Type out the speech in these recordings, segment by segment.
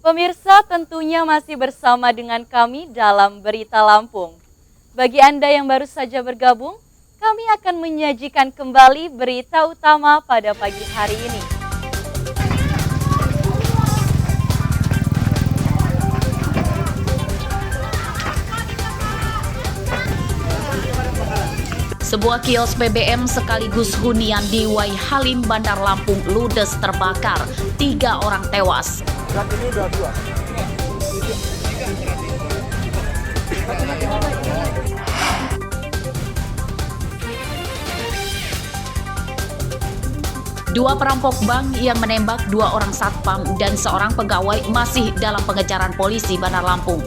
Pemirsa, tentunya masih bersama dengan kami dalam Berita Lampung. Bagi Anda yang baru saja bergabung, kami akan menyajikan kembali berita utama pada pagi hari ini. Sebuah kios BBM sekaligus hunian di Wai Halim, Bandar Lampung ludes terbakar. 3 orang tewas. Saat ini udah 2. Dua perampok bank yang menembak 2 orang satpam dan seorang pegawai masih dalam pengejaran polisi Bandar Lampung.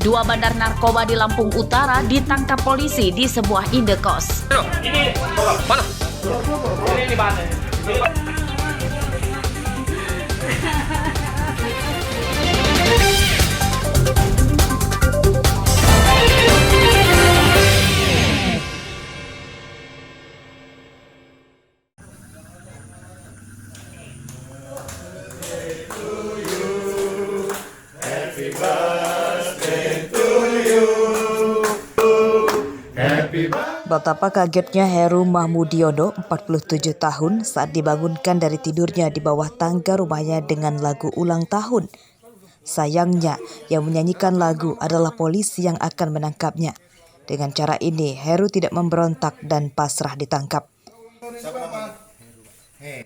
Dua bandar narkoba di Lampung Utara ditangkap polisi di sebuah indekos. Ini mana? Ini di mana? Betapa kagetnya Heru Mahmudiono, 47 tahun, saat dibangunkan dari tidurnya di bawah tangga rumahnya dengan lagu ulang tahun. Sayangnya, yang menyanyikan lagu adalah polisi yang akan menangkapnya. Dengan cara ini, Heru tidak memberontak dan pasrah ditangkap.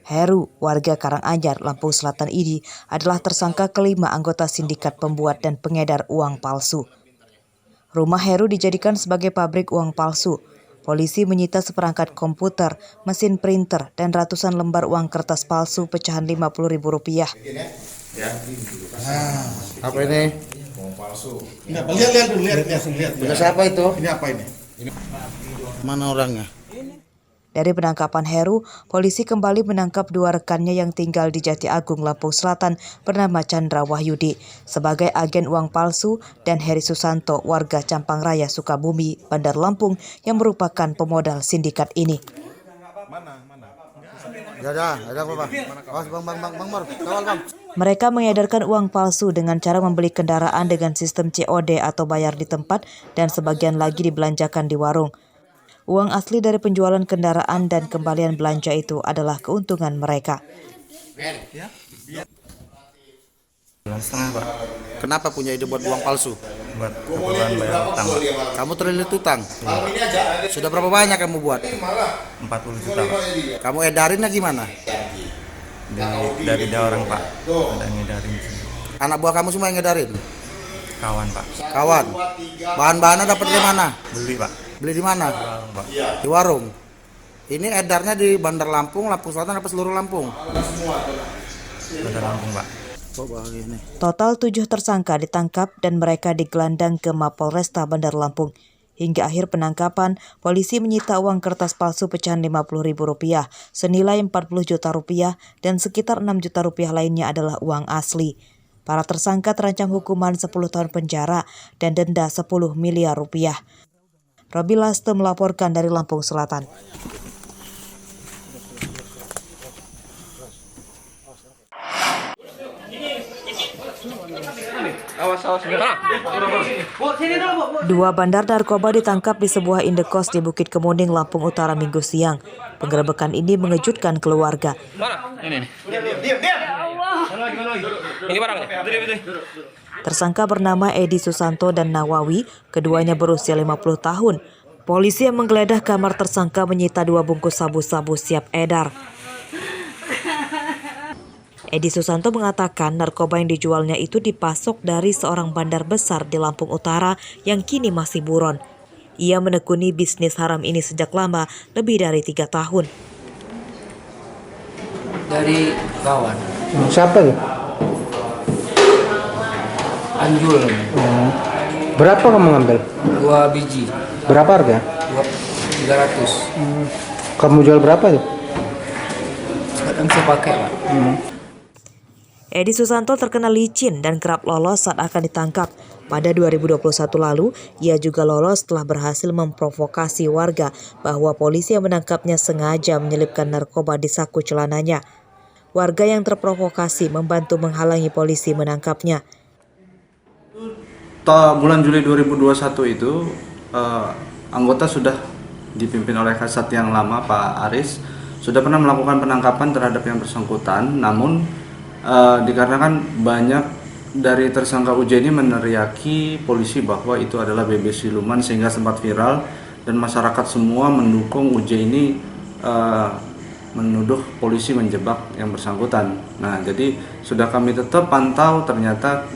Heru, warga Karanganyar, Lampung Selatan ini adalah tersangka kelima anggota sindikat pembuat dan pengedar uang palsu. Rumah Heru dijadikan sebagai pabrik uang palsu. Polisi menyita seperangkat komputer, mesin printer, dan ratusan lembar uang kertas palsu pecahan Rp50.000. Apa ini? Uang palsu. Lihat. Punya siapa itu? Ini apa ini? Mana orangnya? Dari penangkapan Heru, polisi kembali menangkap 2 rekannya yang tinggal di Jati Agung, Lampung Selatan bernama Chandra Wahyudi sebagai agen uang palsu dan Heri Susanto, warga Campang Raya, Sukabumi, Bandar Lampung yang merupakan pemodal sindikat ini. Mereka mengedarkan uang palsu dengan cara membeli kendaraan dengan sistem COD atau bayar di tempat dan sebagian lagi dibelanjakan di warung. Uang asli dari penjualan kendaraan dan kembalian belanja itu adalah keuntungan mereka. Kenapa punya ide buat uang palsu? Buat keperluan bayar utang. Kamu terlilit utang? Sudah berapa banyak kamu buat? 40 juta Pak. Kamu edarinnya gimana? Dari orang Pak. Ada yang ngedarin sini. Anak buah kamu semua yang ngedarin? Kawan Pak. Kawan? Bahan-bahannya dapat dari mana? Beli Pak. Beli di mana? Warung, Pak. Di warung. Ini edarnya di Bandar Lampung, Lampung Selatan apa seluruh Lampung? Bandar Lampung Pak. Total 7 tersangka ditangkap dan mereka digelandang ke Mapolresta Bandar Lampung. Hingga akhir penangkapan, polisi menyita uang kertas palsu pecahan Rp50.000 senilai Rp40 juta dan sekitar Rp6 juta lainnya adalah uang asli. Para tersangka terancam hukuman 10 tahun penjara dan denda Rp10 miliar. Robi Laste melaporkan dari Lampung Selatan. Dua bandar narkoba ditangkap di sebuah indekos di Bukit Kemuning, Lampung Utara Minggu siang. Penggerebekan ini mengejutkan keluarga. Ini barangnya. Tersangka bernama Edi Susanto dan Nawawi, keduanya berusia 50 tahun. Polisi yang menggeledah kamar tersangka menyita 2 bungkus sabu-sabu siap edar. Edi Susanto mengatakan narkoba yang dijualnya itu dipasok dari seorang bandar besar di Lampung Utara yang kini masih buron. Ia menekuni bisnis haram ini sejak lama, lebih dari 3 tahun. Dari kawan. Siapa ya? Anjul. Berapa kamu ngambil? 2 biji. Berapa harga? 300. Kamu jual berapa tuh? Kadang saya pakai Pak. Edi Susanto terkenal licin dan kerap lolos saat akan ditangkap. Pada 2021 lalu, ia juga lolos setelah berhasil memprovokasi warga bahwa polisi yang menangkapnya sengaja menyelipkan narkoba di saku celananya. Warga yang terprovokasi membantu menghalangi polisi menangkapnya. Bulan Juli 2021 itu anggota sudah dipimpin oleh Kasat yang lama Pak Aris sudah pernah melakukan penangkapan terhadap yang bersangkutan, namun dikarenakan banyak dari tersangka UJ ini meneriaki polisi bahwa itu adalah BB siluman sehingga sempat viral dan masyarakat semua mendukung UJ ini menuduh polisi menjebak yang bersangkutan. Nah, jadi sudah kami tetap pantau, ternyata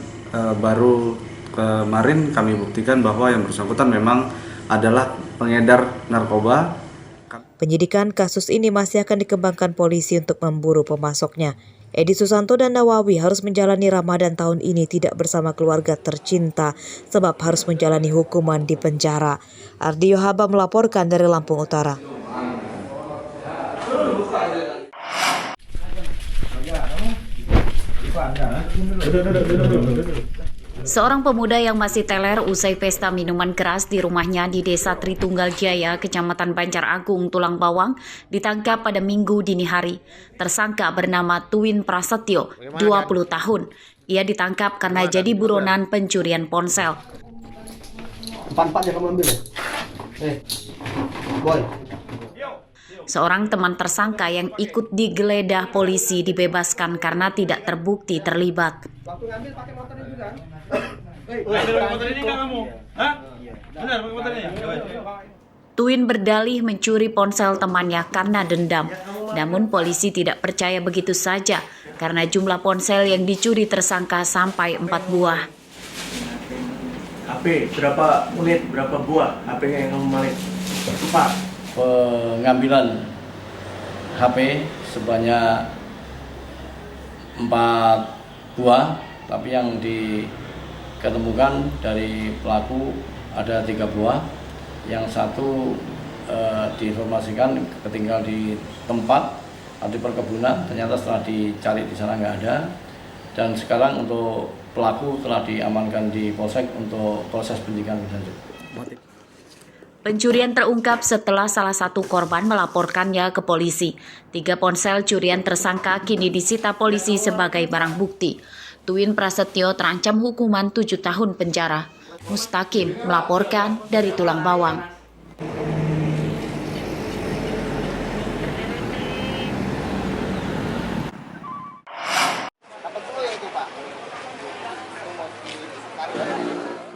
baru kemarin kami buktikan bahwa yang bersangkutan memang adalah pengedar narkoba. Penyidikan kasus ini masih akan dikembangkan polisi untuk memburu pemasoknya. Edi Susanto dan Nawawi harus menjalani Ramadan tahun ini tidak bersama keluarga tercinta sebab harus menjalani hukuman di penjara. Ardi Yohaba melaporkan dari Lampung Utara. Seorang pemuda yang masih teler usai pesta minuman keras di rumahnya di Desa Tritunggal Jaya, Kecamatan Banjar Agung, Tulang Bawang, ditangkap pada Minggu dini hari. Tersangka bernama Tuwin Prasetyo, 20 tahun. Ia ditangkap karena jadi buronan pencurian ponsel. Empat-empatnya kamu ambil ya? Boy. Seorang teman tersangka yang ikut digeledah polisi dibebaskan karena tidak terbukti terlibat. Waktu ngambil pakai motornya juga. Pakai motor ini nggak kamu? Hah? Benar pakai motor ini? Tuwin berdalih mencuri ponsel temannya karena dendam. Namun polisi tidak percaya begitu saja karena jumlah ponsel yang dicuri tersangka sampai 4 buah. HP berapa unit, berapa buah HP yang kamu malik? 4. Pengambilan HP sebanyak 4 buah, tapi yang diketemukan dari pelaku ada 3 buah. Yang satu diinformasikan ketinggal di tempat atau di perkebunan, ternyata setelah dicari di sana nggak ada. Dan sekarang untuk pelaku telah diamankan di Polsek untuk proses penyidikan lebih lanjut. Pencurian terungkap setelah salah satu korban melaporkannya ke polisi. 3 ponsel curian tersangka kini disita polisi sebagai barang bukti. Tuwin Prasetyo terancam hukuman 7 tahun penjara. Mustaqim melaporkan dari Tulang Bawang.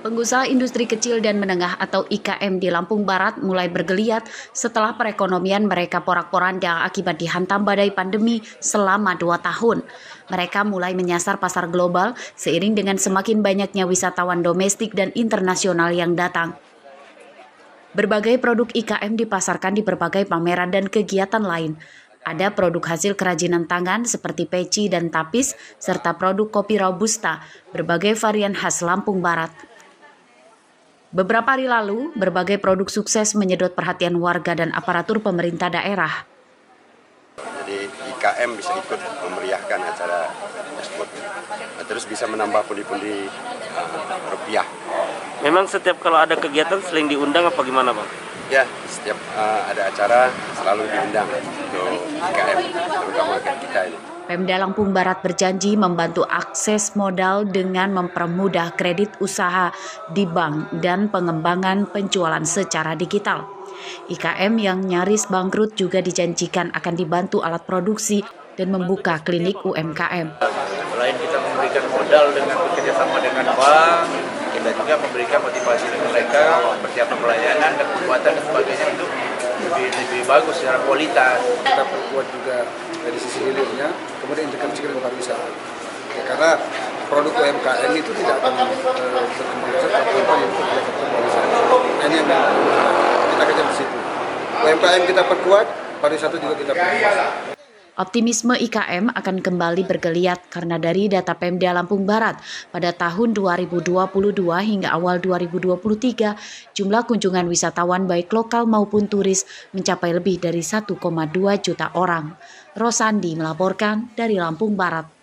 Pengusaha industri kecil dan menengah atau IKM di Lampung Barat mulai bergeliat setelah perekonomian mereka porak-poranda akibat dihantam badai pandemi selama 2 tahun. Mereka mulai menyasar pasar global seiring dengan semakin banyaknya wisatawan domestik dan internasional yang datang. Berbagai produk IKM dipasarkan di berbagai pameran dan kegiatan lain. Ada produk hasil kerajinan tangan seperti peci dan tapis, serta produk kopi Robusta, berbagai varian khas Lampung Barat. Beberapa hari lalu, berbagai produk sukses menyedot perhatian warga dan aparatur pemerintah daerah. Jadi IKM bisa ikut memeriahkan acara ekspor, terus bisa menambah pundi-pundi rupiah. Memang setiap kalau ada kegiatan sering diundang apa gimana, Bang? Ya, setiap ada acara selalu diundang untuk IKM, terutama kita ini. Pemda Lampung Barat berjanji membantu akses modal dengan mempermudah kredit usaha di bank dan pengembangan penjualan secara digital. IKM yang nyaris bangkrut juga dijanjikan akan dibantu alat produksi dan membuka klinik UMKM. Selain kita memberikan modal dengan bekerjasama dengan bank, kita juga memberikan motivasi ke mereka seperti apa pelayanan dan kekuatan dan sebagainya itu lebih bagus secara kualitas. Kita perkuat juga dari sisi hilirnya, kemudian integrasi dengan pariwisata. Ya, karena produk UMKM itu tidak akan berkembang besar tanpa yang pariwisata. Ini yang kita kejar di situ. UMKM kita perkuat, pariwisata juga kita perkuat. Optimisme IKM akan kembali bergeliat karena dari data Pemda Lampung Barat pada tahun 2022 hingga awal 2023 jumlah kunjungan wisatawan baik lokal maupun turis mencapai lebih dari 1,2 juta orang. Rosandi melaporkan dari Lampung Barat.